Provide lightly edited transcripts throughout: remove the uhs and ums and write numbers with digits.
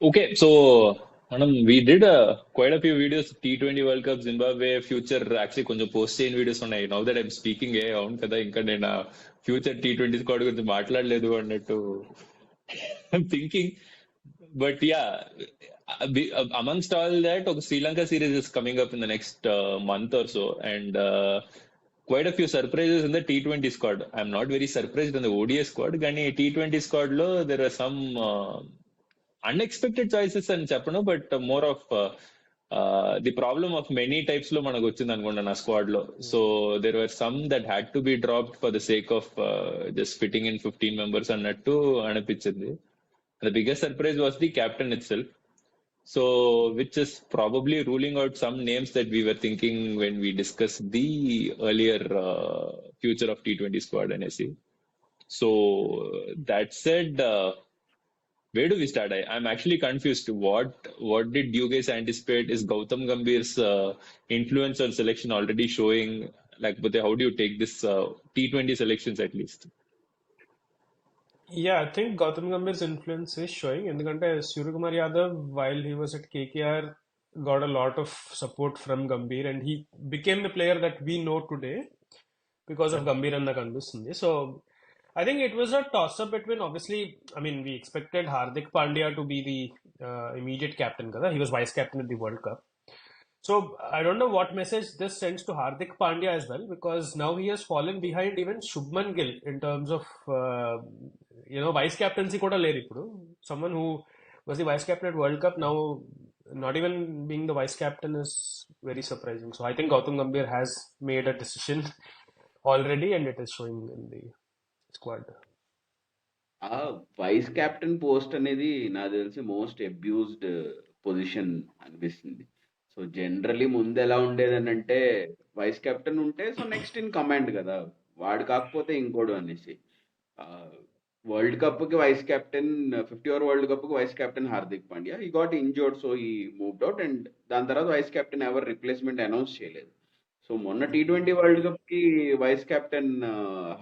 Okay, so we did quite a few videos T20 World Cup Zimbabwe future actually కొంచెం post చేయని videos ఉన్నాయి. Now that I'm speaking అవును కదా, ఇంకా నేను ఫ్యూచర్ T20 స్క్వాడ్ గురించి మాట్లాడలేదు అన్నట్టు I'm thinking. But yeah, amongst all that ఒక Sri Lanka series is coming up in the next month or so, and quite a few surprises in the T20 squad. I'm not very surprised in the ODI squad, కానీ T20 squad లో there are some unexpected choices అని చెప్పను, but more of the problem of many types లో మనకు వచ్చింది అనుకోండి నా squad లో. So there were some that had to be dropped for the sake of just fitting in 15 members అన్నట్టు అనిపించింది. The biggest surprise was the captain itself. So, which is probably ruling out some names that we were thinking when we discussed the earlier future of T20 squad NSC. So, that said, where do we start? I'm actually confused. What did you guys anticipate? Is Gautam Gambhir's influence on selection already showing? Like, but how do you take this T20 selections at least? Yeah, I think Gautam Gambhir's influence is showing. ఎందుకంటే Suryakumar Yadav, while he was at KKR, got a lot of support from Gambhir, and he became the player that we know today because of Gambhir and Nakandusindi. So I think it was a toss-up between, obviously, I mean, we expected Hardik Pandya to be the immediate captain, kada. He was vice captain at the World Cup. So I don't know what message this sends to Hardik Pandya as well, because now he has fallen behind even Shubman Gill in terms of vice captaincy kuda leru ippudu. Someone who was the vice captain at World Cup now not even being the vice captain is very surprising. So I think Gautam Gambhir has made a decision already, and it is showing in the squad. ఆ vice captain post అనేది నాకు తెలిసి most abused position అనిపిస్తుంది. So generally ముందు ఎలా ఉండేది అని అంటే వైస్ కెప్టెన్ ఉంటే సో నెక్స్ట్ ఇన్ కమాండ్ కదా, వాడు కాకపోతే ఇంకోడు అనేసి. వరల్డ్ కప్ కి vice captain, 50 over world cup కి vice captain Hardik Pandya. He got injured, so he moved out, and దాని తర్వాత వైస్ కెప్టెన్ ఎవరు రిప్లేస్మెంట్ అనౌన్స్ చేయలేదు. సో మొన్న T20 వరల్డ్ కప్ కి వైస్ కెప్టెన్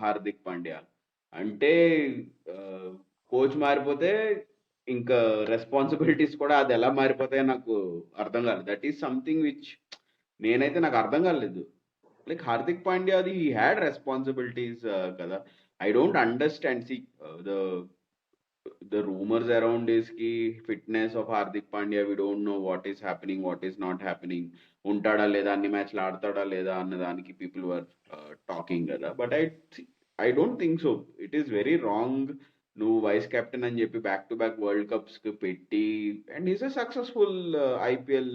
హార్దిక్ పాండ్యా అంటే కోచ్ మారిపోతే ఇంకా రెస్పాన్సిబిలిటీస్ కూడా అది ఎలా మారిపోతాయో నాకు అర్థం కాలేదు. దట్ ఈస్ సంథింగ్ విచ్ నేనైతే నాకు అర్థం కాలేదు. లైక్ హార్దిక్ పాండ్యా అది హీ హ్యాడ్ రెస్పాన్సిబిలిటీస్ కదా. I don't understand see the rumors around is ki fitness of Hardik Pandya, we don't know what is happening, what is not happening, ఉంటాడా లేదా, అన్ని మ్యాచ్లు ఆడతాడా లేదా అన్న దానికి పీపుల్ వర్ టాకింగ్ కదా. But I don't think so. It is very wrong. నువ్వు vice captain అని చెప్పి back to back world cups కి పెట్టి, and is a successful IPL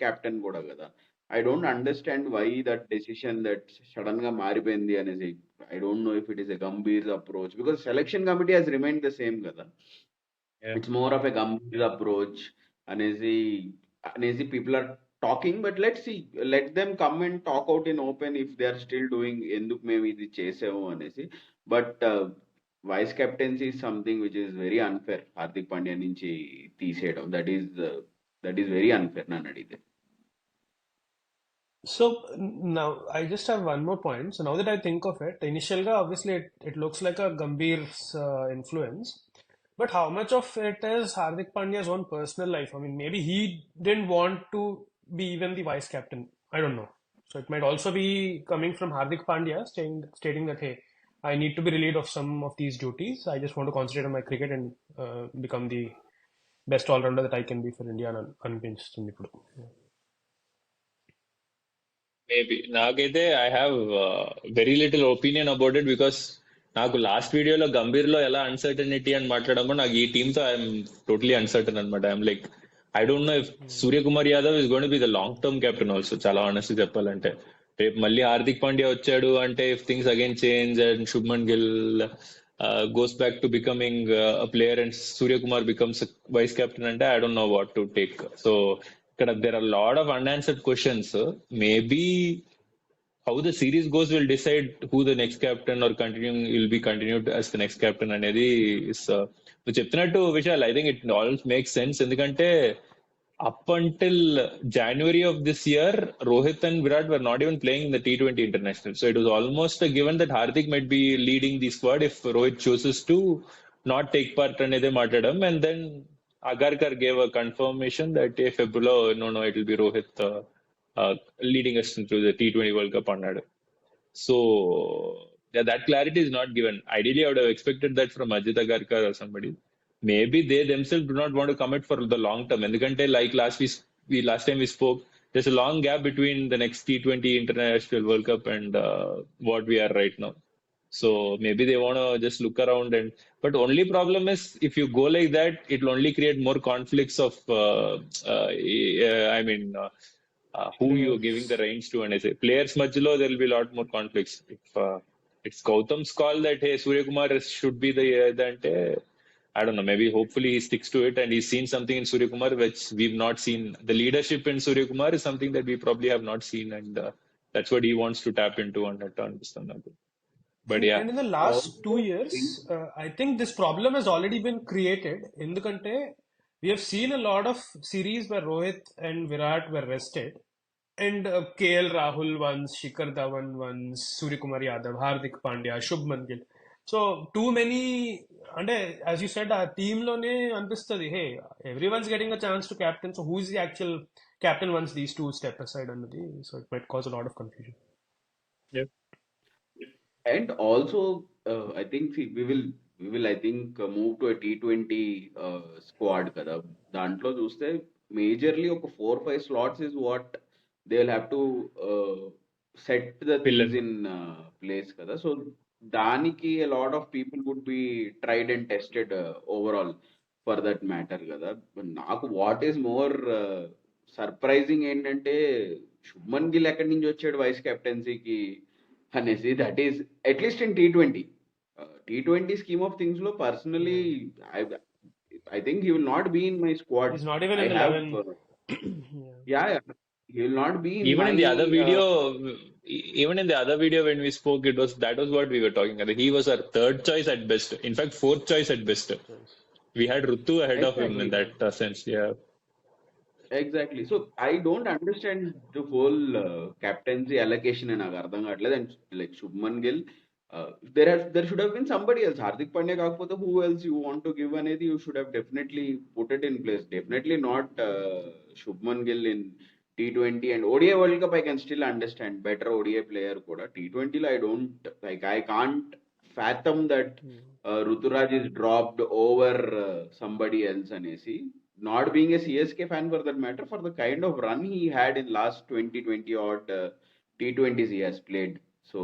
captain కూడా కదా. I don't understand why that decision that sudden గా మారిపోయింది అనేసి. I don't know if it is a Gambhir approach, because selection committee has remained the same కదా. It's more of a Gambhir approach అనేసి people are talking. But let them come and talk out in open if they are still doing, ఎందుకు మేము ఇది చేసాము అనేసి. But vice captaincy is something which is very unfair. Hardik Pandya నుంచి తీసేయడం, that is very unfair నన్ను అడిగితే. So now I just have one more point. So now that I think of it, initially obviously it looks like a Gambhir's influence, but how much of it is Hardik Pandya's own personal life? I mean, maybe he didn't want to be even the vice captain. I don't know. So it might also be coming from Hardik Pandya stating that, hey, I need to be relieved of some of these duties. I just want to concentrate on my cricket and become the best all-rounder that I can be for India అనిపిస్తుంది ఇప్పుడు. Maybe నాకైతే I have very little opinion about it, because నాకు last వీడియోలో గంభీర్ లో ఎలా uncertainty అని మాట్లాడమో నాకు ఈ టీమ్ తో ఐఎమ్ టోటలీ అన్సర్టన్ అనమాట. I'm like, I don't know if Suryakumar Yadav is gonna be the long term captain also. చాలా ఆనెస్ట్ చెప్పాలంటే రేపు మళ్ళీ హార్దిక్ పాండ్యా వచ్చాడు అంటే, if things again change and Shubman Gill goes back to becoming a player and Suryakumar becomes a vice captain అంటే I don't know what to take. So there are a lot of unanswered questions. Maybe how the series goes will decide who the next captain or will be continued as the next captain అనేది is నువ్వు చెప్తున్నట్టు విషయాలు I think it all makes sense. ఎందుకంటే up until January of this year, Rohit and Virat were not even playing in the T20 international. So it was almost a given that Hardik might be leading the squad if Rohit chooses to not take part అనేది మాట్లాడడం. And then Agarkar gave a confirmation that if February, no, it will be Rohit leading us into the T20 World Cup annadu. So yeah, that clarity is not given. Ideally, I would have expected that from Ajit Agarkar or somebody. Maybe they themselves do not want to commit for the long term. Endukante like last time we spoke, there's a long gap between the next T20 International World Cup and what we are right now. So maybe they want to just look around but only problem is if you go like that, it will only create more conflicts of, I mean, who you're giving the players. reins to. And I say players Majlo, there will be a lot more conflicts. If it's Gautam's call that hey, Surya Kumar should be the I don't know. Maybe hopefully he sticks to it and he's seen something in Surya Kumar which we've not seen. The leadership in Surya Kumar is something that we probably have not seen, and that's what he wants to tap into on that turn. But yeah, And in the last Also, 2 years, I think this problem has already been created. In the country, we have seen a lot of series where Rohit and Virat were rested, and KL Rahul once, Shikhar Dhawan once, Suryakumar Yadav, Hardik Pandya, Shubman Gill. So too many, and as you said, our team lone anpistadi. Hey, everyone's getting a chance to captain. So who is the actual captain once these two step aside? So it might cause a lot of confusion. yeah. and also, I think we will I think move to a T20 squad కదా. దాంట్లో చూస్తే majorly ఒక 4-5 slots is what they'll have to set the things Villain. in place కదా. So దానికి a lot of people would be tried and tested overall for that matter కదా. నాకు what is more surprising ఏంటంటే శుభ్మన్ గిల్ ఎక్కడి నుంచి వచ్చాడు vice కెప్టెన్సీకి అనేసి. That is at least in T20 scheme of things లో Yeah. Personally I think he will not be in my squad. He's not even I in have 11. Yeah. yeah, he will not be in Even my in the other video, even in the other video when we spoke, that was what we were talking about. He was our third choice at best. In fact, fourth choice at best. We had Rutu ahead of him in exactly. that sense. Yeah. Exactly. So I don't understand the whole captaincy allocation in Agardang Atlas and like Shubman Gill. There should have been somebody else. Hardik Pandya kaakapothe who else you want to give anedi, you should have definitely put it in place. Definitely not Shubman Gill in T20 and ODI World Cup. I can still understand better ODI player kuda. T20 lo I don't like. I can't fathom that Ruturaj is dropped over somebody else anesi. Not being a CSK fan for that matter, for the kind of run he had in last 20 odd T20s he has played. So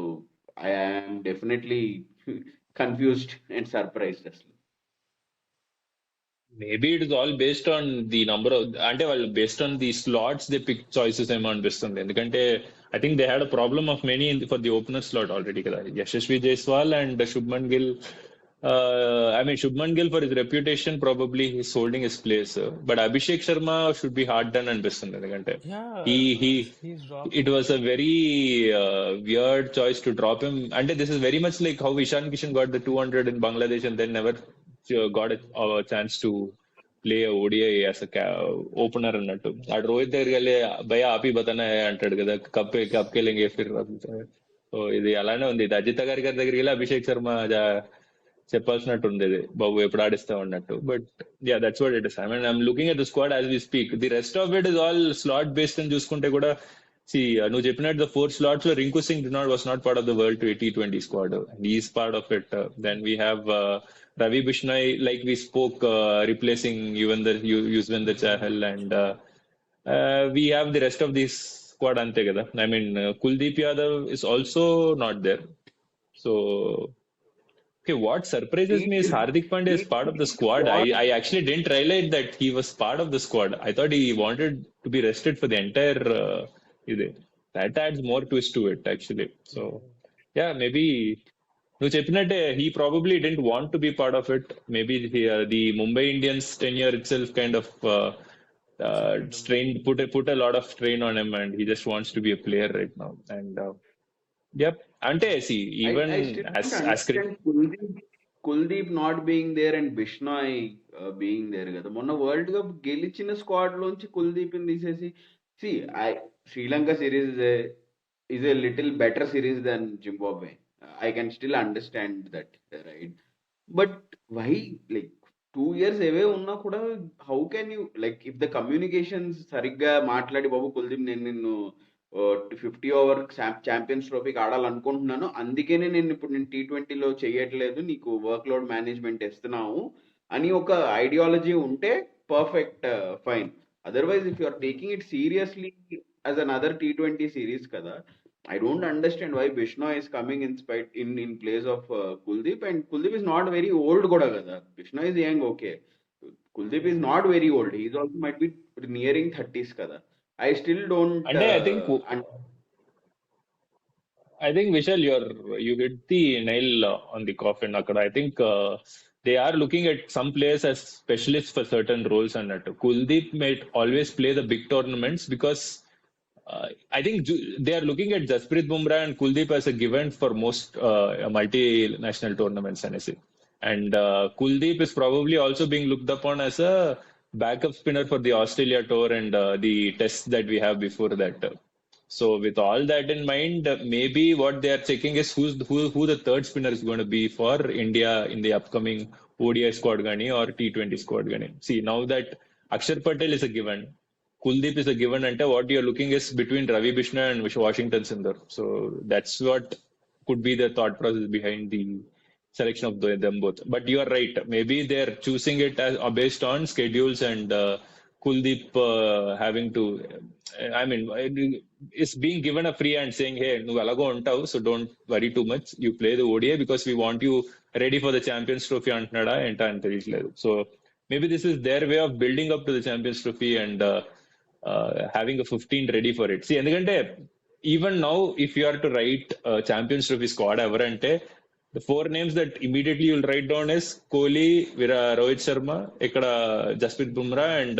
I am definitely confused and surprised as well. Maybe it is all based on the number of, అంటే వాళ్ళు based on the slots they pick choices ఏమో అనిపిస్తుంది. ఎందుకంటే I think they had a problem of many for the opener slot already కదా. Yashasvi Jaiswal and Shubman Gill. I mean, Shubman Gill for his reputation probably he's holding his place. But Abhishek Sharma should be hard done అనిపిస్తుంది. ఎందుకంటే Yeah, he's dropped. it was a very weird choice to drop him. And this is very much like how Ishan Kishan got the 200 in Bangladesh and then never got a chance to play a ODI as a opener అన్నట్టు. ఆ రోహిత్ దగ్గరికి వెళ్ళి భయ ఆపి బతానా అంటాడు కదా, కప్కే Lenge Phir. So ఇది అలానే ఉంది. ఇది అజిత్ గారి దగ్గరికి వెళ్ళి అభిషేక్ శర్మ చెప్పాల్సినట్టు ఉండేది, బాబు ఎప్పుడు ఆడిస్తావు అన్నట్టు. But yeah, that's what it is. I mean I'm looking at the squad as we speak. The rest of it is all slot based అని చూసుకుంటే కూడా నువ్వు చెప్పినట్టు ద 4 slots లో Rinku Singh was not part of the World T20 squad. He is part of it. Then we have Ravi Bishnoi, like we spoke, replacing Yuzvendra Chahal, and we have the rest of this squad ante kada. I mean, Kuldeep Yadav is also not there. So okay, what surprises me is Hardik Pandya is part of the squad. I actually didn't realize that he was part of the squad. I thought he wanted to be rested for the entire that adds more twist to it actually. So yeah, maybe నువ్వు చెప్పినట్టే he probably didn't want to be part of it. Maybe the Mumbai Indians tenure itself kind of strained, put a lot of strain on him, and he just wants to be a player right now. And yep, ante see even I still don't as understand Kuldeep not being there and Bishnoi being there కదా. మొన్న world cup గెలిచిన squad లోంచి కుల్దీప్ ని తీసేసి Sri Lanka series is a little better series than Zimbabwe. I can still understand that, right? But why, like, 2 years అవే ఉన్నా కూడా how can you like if the communications సరిగ్గా మాట్లాడి బాబు కుల్దీప్ నేను నిన్ను 50 ఓవర్ ఛాంపియన్స్ ట్రోఫీకి ఆడాలనుకుంటున్నాను, అందుకనే నేను ఇప్పుడు నేను T20లో చేయట్లేదు, నీకు వర్క్ లోడ్ మేనేజ్మెంట్ ఇస్తున్నాము అని ఒక ఐడియాలజీ ఉంటే perfect, fine. Otherwise if you are taking it seriously as another T20 series కదా, I don't understand why Bishnoi is coming in place of Kuldeep, and Kuldeep is not very old kuda kada. Bishnoi is young, okay. Kuldeep is not very old. He is also might be nearing 30s kada. I still don't. అంటే I think Vishal, you hit the nail on the coffin. Akkada. I think they are looking at some players as specialists for certain roles, and that Kuldeep might always play the big tournaments because I think they are looking at Jasprit Bumrah and Kuldeep as a given for most multinational tournaments, and Kuldeep is probably also being looked upon as a backup spinner for the Australia tour and the tests that we have before that. So with all that in mind, maybe what they are checking is who the third spinner is going to be for India in the upcoming ODI squad gani or T20 squad gani. See, now that Akshar Patel is a given, Kuldeep is a given, and what you're looking is between Ravi Bishnoi and Washington Sundar. So that's what could be the thought process behind the selection of them both. But you are right. Maybe they're choosing it as based on schedules and Kuldeep having to. I mean, it's being given a free hand saying, "Hey, నువ్వు ఎలాగో ఉంటావు, so don't worry too much. You play the ODI because we want you ready for the Champions Trophy." అంటున్నాడా ఏంటా అని తెలియట్లేదు. So maybe this is their way of building up to the Champions Trophy and having a 15 ready for it. See, ఎందుకంటే even now, if you are to write Champions Trophy squad ఎవరంటే the 4 names that immediately you'll write down is Kohli, Rohit Sharma, ఇక్కడ Jasprit Bumrah and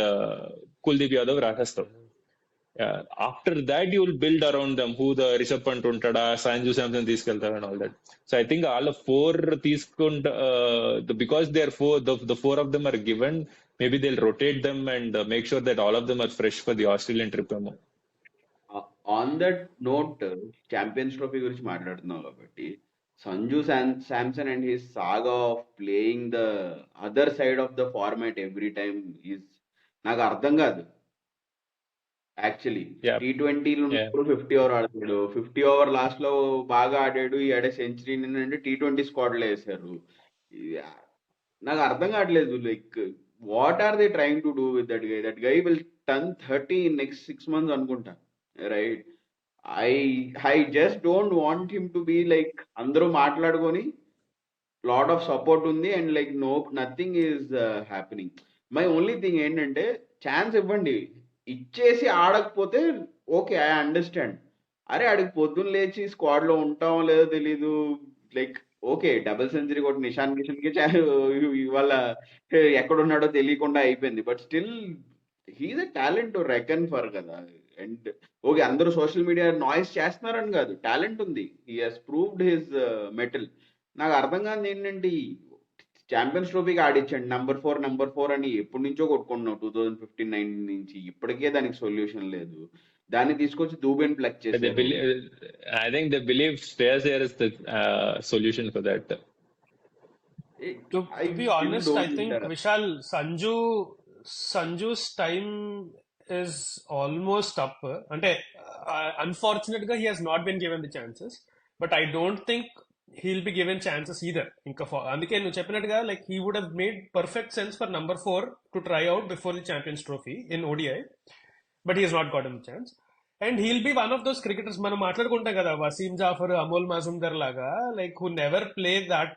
Kuldeep Yadav రాసేస్తాం. After that you will build around them who the Rishabh Pant ఉంటాడా, Sanju Samson తీసుకెళ్తాడా and all that. So I think all of 4 తీసుకుంటా because they are the 4 of them are given, maybe they'll rotate them and make sure that all of them are fresh for the Australian trip. On that note, champions trophy గురించి మాట్లాడుతున్నావు కాబట్టి Sanju Samson and his saga of playing the other side of the format every time is నాకు అర్థం కాదు actually. T20లో ఉన్నప్పుడు 50 over ఆడతాడు, 50 over last లో బాగా ఆడాడు, ఈ ఆడే సెంచరీ అంటే T20 స్క్వాడ్ లో వేసారు. నాకు అర్థం కావట్లేదు, like what are they trying to do with that guy will turn 30 in next 6 months అనుకుంటా, right? I just don't want him to be like అందరూ మాట్లాడుకొని లాట్ ఆఫ్ సపోర్ట్ ఉంది and like nothing is happening. My only thing ఏంటంటే chance ఇవ్వండి, ఇచ్చేసి ఆడకపోతే okay, I understand. అరే ఆడికి పొద్దున్న లేచి స్క్వాడ్ లో ఉంటామో లేదో తెలీదు, లైక్ ఓకే డబుల్ సెంచరీ కొట్టి నిషాన్ కిషన్ కి ఇవాళ ఎక్కడున్నాడో తెలియకుండా అయిపోయింది, but still he's a talent to reckon for కదా. అండ్ ఓకే అందరూ సోషల్ మీడియా నాయిస్ చేస్తున్నారని కాదు, టాలెంట్ ఉంది, he has proved his mettle. నాకు అర్థం కాదు ఏంటంటే ఛాంపియన్స్ ట్రోఫీకి ఆడిచ్చండి నంబర్ 4 అని ఎప్పటి నుంచో కొట్టుకుంటున్నావు, 2015-19 నుంచి, ఇప్పటికే దానికి సొల్యూషన్ లేదు. దాన్ని తీసుకొచ్చి దూబెన్ ప్లగ్ చేసి I think they believe Shreyas Iyer is the solution for that. To be honest, I think Vishal, Sanju's time is almost up. అంటే unfortunate గా he has not been given the chances, but I don't think he'll be given chances either. ఇంకా అందుకే నువ్వు చెప్పినట్టుగా like he would have made perfect sense for number 4 to try out before the Champions Trophy in ODI, but he has not gotten the chance. And he'll be one of those cricketers మనం మాట్లాడుకుంటాం కదా, వసీం జాఫర్, అమోల్ మాజుందర్ లాగా, like who never played that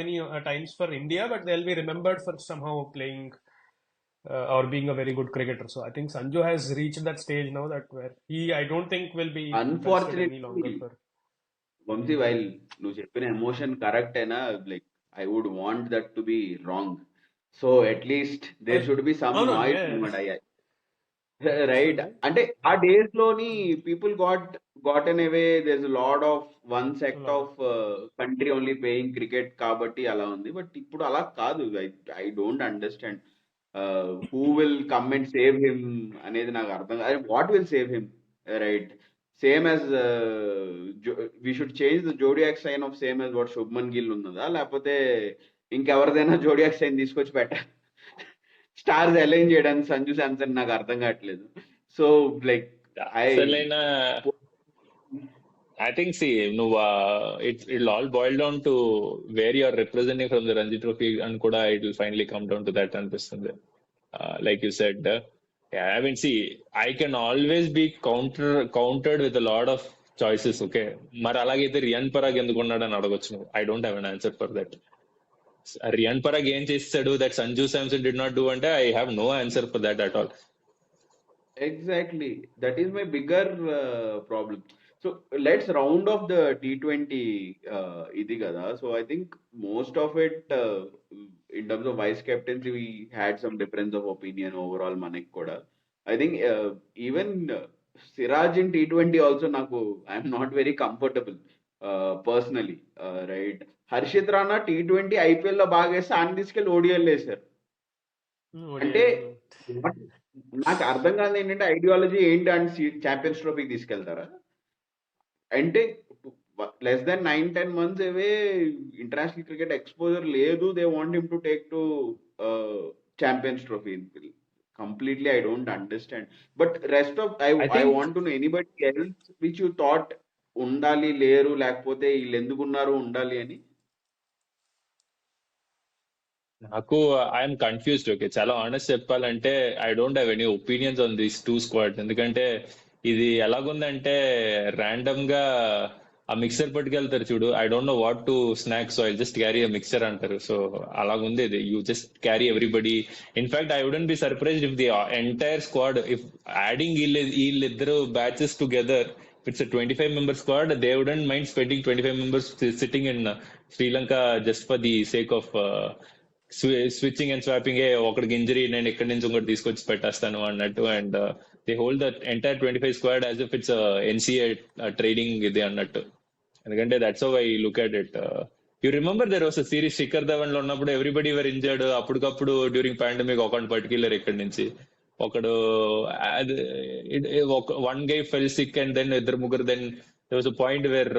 many times for India, but they'll be remembered for somehow playing or being a very good cricketer. So I think Sanju has reached that stage now that where I don't think will be unfortunately any longer for Vamshi. While నువ్వు చెప్పిన emotion correct అయినా like I would want that to be wrong. So at least there should be some noise అనమాట, right? అంటే ఆ days లోని people gotten away, there is lot of one sect of country only playing cricket కాబట్టి అలా ఉంది. But ఇప్పుడు అలా కాదు. I don't understand who will come and save him అనేది నాకు అర్థం కాదు. What will save him, right? Same as we should change the zodiac sign of same as what Shubman Gill ఉన్నదా, లేకపోతే ఇంకెవరిదైనా జోడియాక్ సైన్ తీసుకొచ్చి స్టార్స్ అలైన్ చేయడానికి సంజు శాంసన్ నాకు అర్థం కావట్లేదు. సో లైక్ ఐ అసలైన I think, see, నువ్వు it'll all boil down to where you're representing from the Ranji Trophy and kuda it will finally come down to that అనిపిస్తుంది. Like you said, yeah, I mean, see, I can always be countered with a lot of choices, okay? మరి అలాగైతే rayon Parag ఎందుకు ఉన్నాడని అడగొచ్చు నువ్వు. I don't have an answer for that. Riyan Parag ఏం చేస్తాడు that Sanju Samson did not do అంటే I have no answer for that at all. Exactly. That is my bigger problem. So let's round off the T20 idi kada. So I think most of it in terms of vice captaincy we had some difference of opinion overall manik kuda. I think even Siraj in T20 also naku I am not very comfortable personally, right? Harshit Rana T20 IPL లో బాగా వేస్తే ఆయన తీసుకెళ్ళి ODL వేశారు. అంటే నాకు అర్థం కాదు ఏంటంటే ఐడియాలజీ ఏంటి అని ఛాంపియన్స్ ట్రోఫీకి తీసుకెళ్తారా అంటే less than 9-10 months away international cricket exposure లేదు. They want him to take to champions trophy. Completely I don't understand. But rest of I want to know anybody else which you thought ఉండాలి లేరు లేకపోతే వీళ్ళు ఎందుకు ఉన్నారు ఉండాలి అని. నాకు ఐఎమ్ కన్ఫ్యూజ్డ్. ఓకే, చాలా ఆనెస్ట్ చెప్పాలంటే I don't have any opinions on these two squads. ఎందుకంటే ఇది ఎలాగుందంటే ర్యాండమ్ గా ఆ మిక్సర్ పట్టుకెళ్తారు చూడు. I don't know what to snacks, so I just carry a mixture అంటారు. సో అలాగుంది ఇది. You just carry everybody. In fact I wouldn't be surprised if the entire squad, if adding వీళ్ళిద్దరు batches together, it's a 25-member squad, they wouldn't mind spending 25 members sitting in Sri Lanka just for the sake of switching and swapping. ఒకడికి injury, నేను ఎక్కడి నుంచి ఇంకోటి తీసుకొచ్చి పెట్టేస్తాను అన్నట్టు. And they hold the entire 25 squad as if it's NCA trading ఇది అన్నట్టు. ఎందుకంటే that's how I look at it. You remember there was a series Shikhar Dhawan లో ఉన్నప్పుడు ఎవ్రీబడి వర్ ఇంజర్డ్. అప్పటికప్పుడు డ్యూరింగ్ పాండమిక్ ఒకటి పర్టిక్యులర్ ఇక్కడి నుంచి ఒకడు one guy fell sick and then ఇద్దరు ముగ్గురు, then there was a point where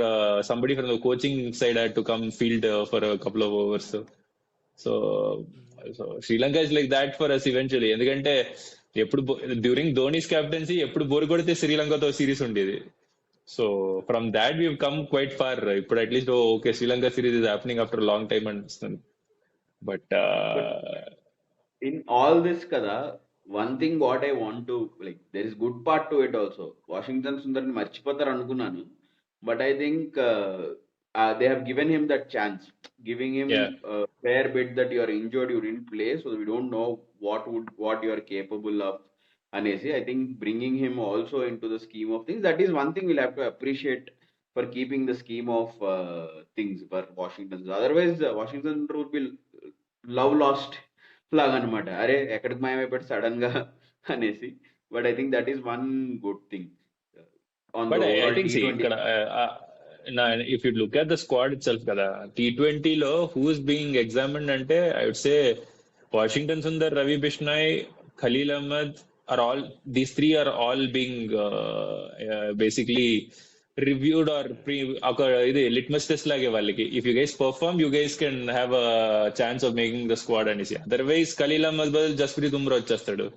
somebody from the coaching side had to come field for a couple of overs. So Sri Lanka is like that for us eventually. ఎందుకంటే ఎప్పుడు during Dhoni's captaincy ఎప్పుడు bore కొడితే శ్రీలంకతో series ఉండేది. So from that we come quite far. ఇప్పుడు at least okay Sri Lanka series is happening after long time అనిపిస్తుంది. But in all this కదా, one thing what I want to like, there is good part to it also. Washington సుందర్ని మర్చిపోతారు అనుకున్నాను, but I think they have given him that chance, giving him a fair bit that you are injured, you didn't play, so we don't know what you are capable of anesi. I think bringing him also into the scheme of things, that is one thing we'll have to appreciate for keeping the scheme of things for Washington. Otherwise Washington would be love lost లాగా అనమాట. అరే ఎక్కడికి మాయమైపోయాడు sudden గా అనేసి. But I think that is one good thing on the overall T20. If you look at the squad itself kada, T20 lo who's being examined ante I would say Washington Sundar, Ravi Bishnoi, Khalil Ahmed are all, these three are all being basically reviewed or ఇది litmus test లాగే వాళ్ళకి. If you guys perform you guys can have a chance of making the squad అనేసి. Otherwise Khaleel Ahmed బదులు జస్ప్రీత్ బుమ్రా వచ్చేస్తాడు.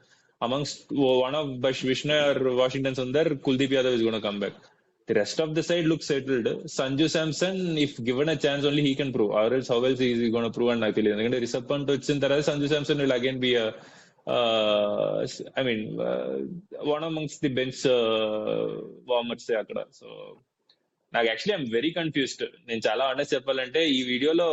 Amongst one of Bishnoi or Washington Sundar, Kuldeep Yadav is going to come back. The rest of the side looks settled. Sanju Samson, if given a chance, only he can prove. Or else, how else is he going to prove? And I feel like Rishabh Pant వచ్చిన తర్వాత Sanju Samson will again be a, one amongst the bench warmers అక్కడ. So నాకు actually I'm very confused. నేను చాలా honest చెప్పాలంటే ఈ వీడియోలో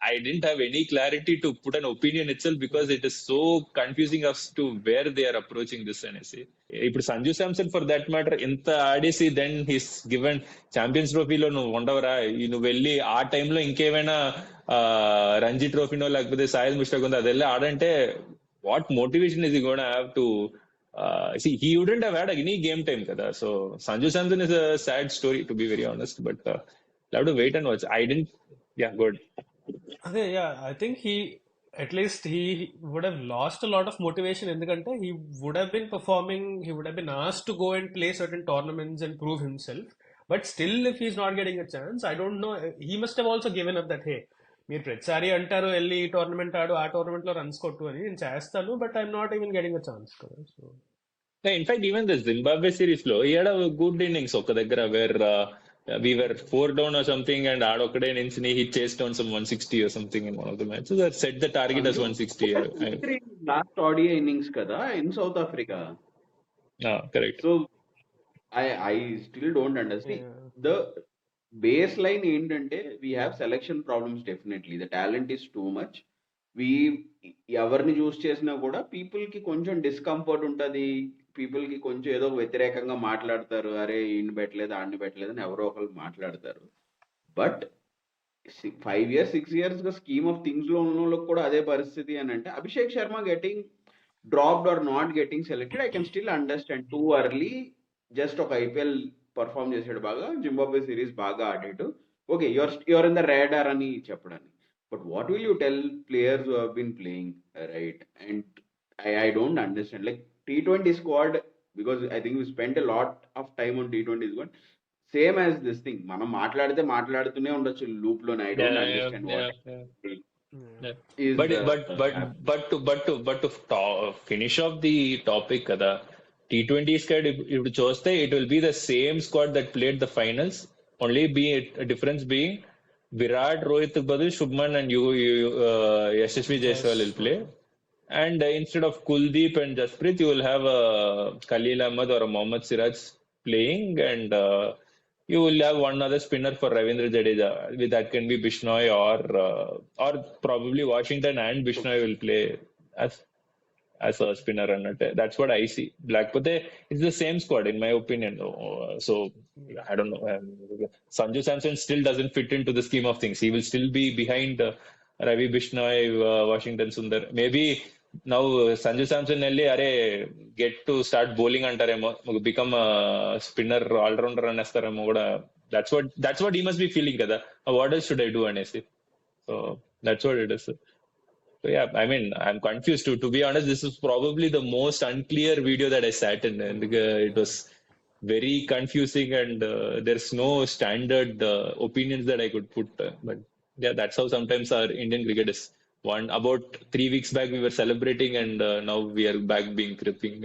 I didn't have any clarity to put an opinion itself because it is so confusing as to where they are approaching this అనేసి. ఇప్పుడు Sanju Samson for that matter ఎంత ఆడేసి then he's given champions ట్రోఫీలో నువ్వు ఉండవరా, నువ్వు వెళ్ళి ఆ టైంలో ఇంకేమైనా రంజీ ట్రోఫీనో లేకపోతే సాయిల్ మిస్టేక్ ఉందో అది వెళ్ళి ఆడంటే what motivation is gonna have to see, he wouldn't have had any game time kada. So Sanju Samson is a sad story to be very honest, but I'll have to wait and watch. I didn't, yeah, good. అదే I think at least he would have lost a lot of motivation. ఎందుకంటే he would have been performing, he would have been asked to go and play certain tournaments and prove himself. But still if he's not getting a chance, I don't know, he must have also given up that hey మీరు ప్రతిసారి అంటారు వెళ్ళి ఈ tournament ఆడు ఆ tournament లో runs కొట్టు అని, నేను చేస్తాను, but I'm not even getting a chance కదా. So in fact even the Zimbabwe series లో ఈ గుడ్ ఇన్నింగ్స్ ఒక దగ్గర where we were 4 down or something and ఆడొక్కడే నుంచి he chased down some 160 or something in one of the matches that set the target as 160. Last ODI innings కదా in South Africa. Correct. సో I still don't understand. The baseline ఏంటంటే we have selection problems definitely. The talent is too much. ఎవరిని చూస్ చేసినా కూడా people కి కొంచెం discomfort ఉంటది. People కి కొంచెం ఏదో వ్యతిరేకంగా మాట్లాడతారు, అరే ఈయన పెట్టలేదు ఆడిని పెట్టలేదు అని ఎవరో ఒకరు మాట్లాడతారు. బట్ 5 years 6 years గా స్కీమ్ ఆఫ్ థింగ్స్ లో ఉన్న వాళ్ళకి కూడా అదే పరిస్థితి అని అంటే, Abhishek Sharma getting dropped or not getting selected I can still understand. Too early just ఒక ఐపీఎల్ పర్ఫామ్ చేసాడు బాగా, జింబాబ్వే సిరీస్ బాగా ఆడాడు, okay you're in the radar అని చెప్పడానికి. But what will you tell players who have been playing, right? And I don't understand. Like T20 squad, because I think we spent a lot of time on T20 squad. Same as this thing. మనం మాట్లాడుతూనే ఉండొచ్చు loop లో. I don't understand what is but to finish off the topic kada, T20 squad if చూస్తే it will be the same squad that played the finals, only be a difference being Virat, Rohit Badal, Shubman and Yashasvi Jaiswal will play. And instead of Kuldeep and Jasprit, you will have Khalil Ahmed or a Mohammad Siraj playing, and you will have one other spinner for Ravindra Jadeja. That can be Bishnoi or probably Washington and Bishnoi will play as a spinner, and that's what I see. But it's the same squad in my opinion. So I don't know. Sanju Samson still doesn't fit into the scheme of things. He will still be behind Ravi Bishnoi, Washington Sundar. Maybe now Sanju Samson get to start bowling antaremo, become a spinner all-rounder anestaremo. That's what he must be feeling kada. What else should I do anesi? So that's what it is. So yeah, I mean, I'm confused too. To be honest, this is probably the most unclear video that I sat in, and it was very confusing, and there's no standard opinions that I could put. But yeah, that's how sometimes our Indian cricket is. About 3 weeks back, we were celebrating, and now we are back being cripping.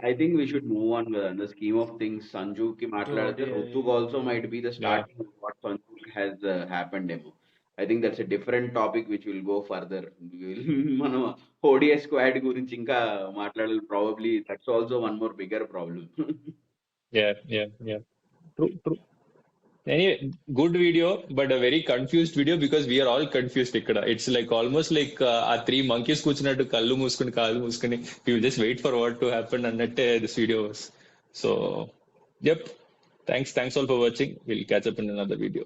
I think we should move on in the scheme of things. Sanju ki maatladate, Rutuk also might be the starting of what Sanju has happened. I think that's a different topic which will go further. మనం ODI squad గురించి ఇంకా మాట్లాడాలి probably. That's also one more bigger problem. Yeah. True. Anyway, good video, but a very confused video because we are all confused ikkada. It's like almost like ఆ 3 monkeys కూర్చున్నట్టు కళ్ళు మూసుకుని కాళ్ళు మూసుకుని we will just wait for what to happen అన్నట్టే this video was. So, yep. Thanks all for watching. We'll catch up in another video.